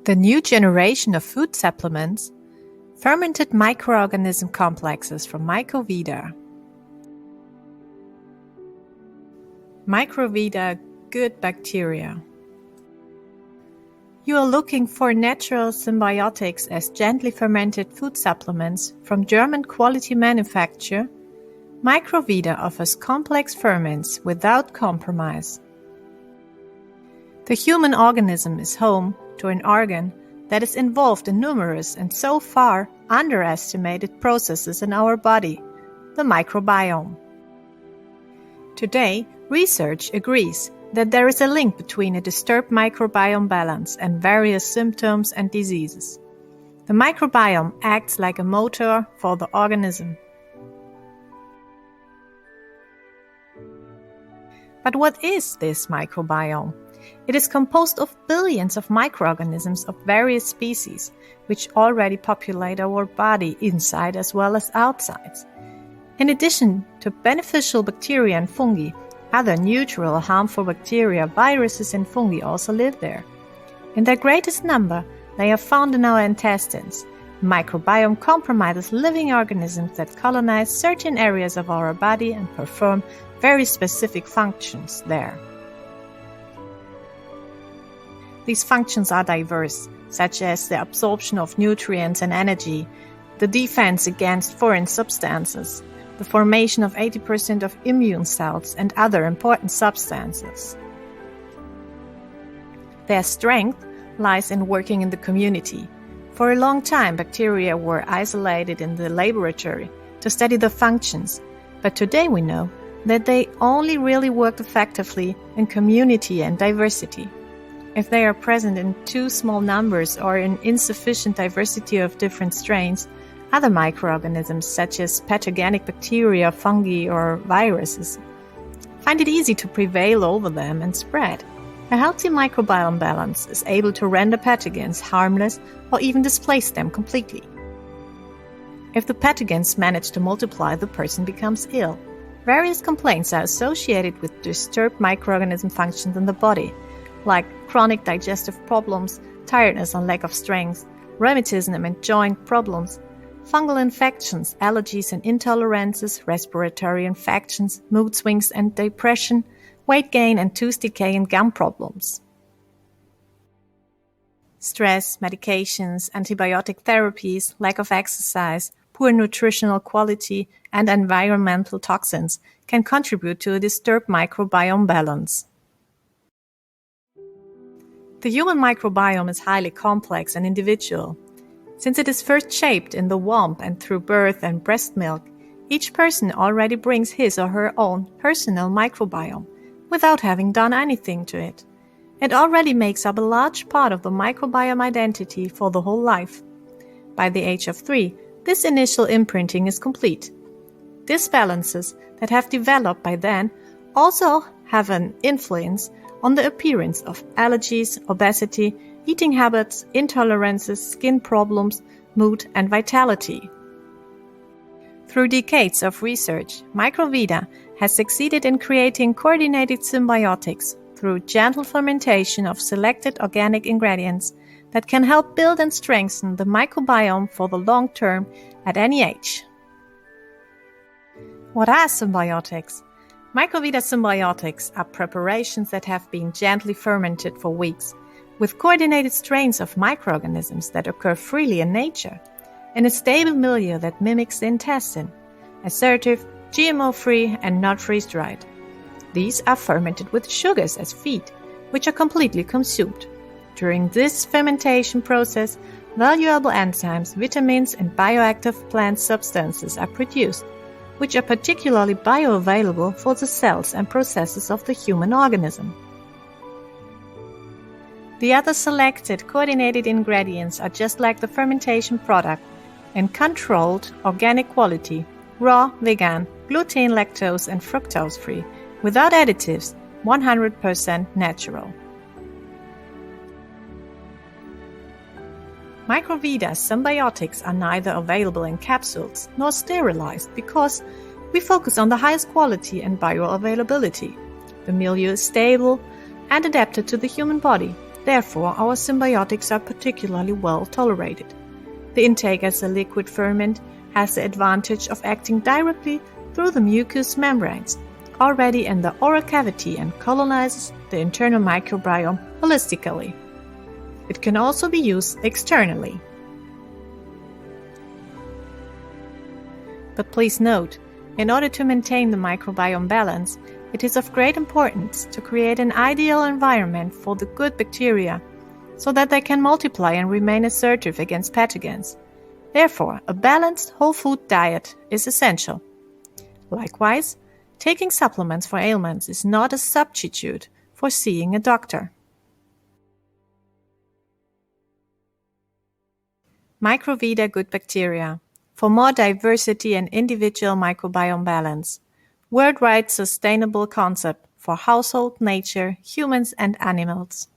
The new generation of food supplements, fermented microorganism complexes from MikroVeda. MikroVeda good bacteria. You are looking for natural symbiotics as gently fermented food supplements from German quality manufacturer. MikroVeda offers complex ferments without compromise. The human organism is home to an organ that is involved in numerous and so far underestimated processes in our body, the microbiome. Today, research agrees that there is a link between a disturbed microbiome balance and various symptoms and diseases. The microbiome acts like a motor for the organism. But what is this microbiome? It is composed of billions of microorganisms of various species, which already populate our body inside as well as outside. In addition to beneficial bacteria and fungi, other neutral or harmful bacteria, viruses and fungi also live there. In their greatest number, they are found in our intestines. The microbiome comprises living organisms that colonize certain areas of our body and perform very specific functions there. These functions are diverse, such as the absorption of nutrients and energy, the defense against foreign substances, the formation of 80% of immune cells, and other important substances. Their strength lies in working in the community. For a long time, bacteria were isolated in the laboratory to study the functions, but today we know that they only really work effectively in community and diversity. If they are present in too small numbers or in insufficient diversity of different strains, other microorganisms such as pathogenic bacteria, fungi, or viruses find it easy to prevail over them and spread. A healthy microbiome balance is able to render pathogens harmless or even displace them completely. If the pathogens manage to multiply, the person becomes ill. Various complaints are associated with disturbed microorganism functions in the body, like chronic digestive problems, tiredness and lack of strength, rheumatism and joint problems, fungal infections, allergies and intolerances, respiratory infections, mood swings and depression, weight gain and tooth decay and gum problems. Stress, medications, antibiotic therapies, lack of exercise, poor nutritional quality, and environmental toxins can contribute to a disturbed microbiome balance. The human microbiome is highly complex and individual. Since it is first shaped in the womb and through birth and breast milk, each person already brings his or her own personal microbiome without having done anything to it. It already makes up a large part of the microbiome identity for the whole life. By the age of 3, this initial imprinting is complete. Disbalances that have developed by then also have an influence on the appearance of allergies, obesity, eating habits, intolerances, skin problems, mood, and vitality. Through decades of research, MikroVeda has succeeded in creating coordinated symbiotics through gentle fermentation of selected organic ingredients that can help build and strengthen the microbiome for the long term at any age. What are symbiotics? MikroVeda symbiotics are preparations that have been gently fermented for weeks, with coordinated strains of microorganisms that occur freely in nature, in a stable milieu that mimics the intestine, assertive, GMO-free and not freeze-dried. These are fermented with sugars as feed, which are completely consumed. During this fermentation process, valuable enzymes, vitamins and bioactive plant substances are produced, which are particularly bioavailable for the cells and processes of the human organism. The other selected coordinated ingredients are just like the fermentation product, in controlled organic quality, raw, vegan, gluten, lactose and fructose free, without additives, 100% natural. MikroVeda symbiotics are neither available in capsules nor sterilized because we focus on the highest quality and bioavailability. The milieu is stable and adapted to the human body, Therefore, our symbiotics are particularly well tolerated. The intake as a liquid ferment has the advantage of acting directly through the mucous membranes, already in the oral cavity, and colonizes the internal microbiome holistically. It can also be used externally. But please note, in order to maintain the microbiome balance, it is of great importance to create an ideal environment for the good bacteria so that they can multiply and remain assertive against pathogens. Therefore, a balanced whole food diet is essential. Likewise, taking supplements for ailments is not a substitute for seeing a doctor. MikroVeda Good Bacteria for more diversity and individual microbiome balance. Worldwide sustainable concept for household, nature, humans and animals.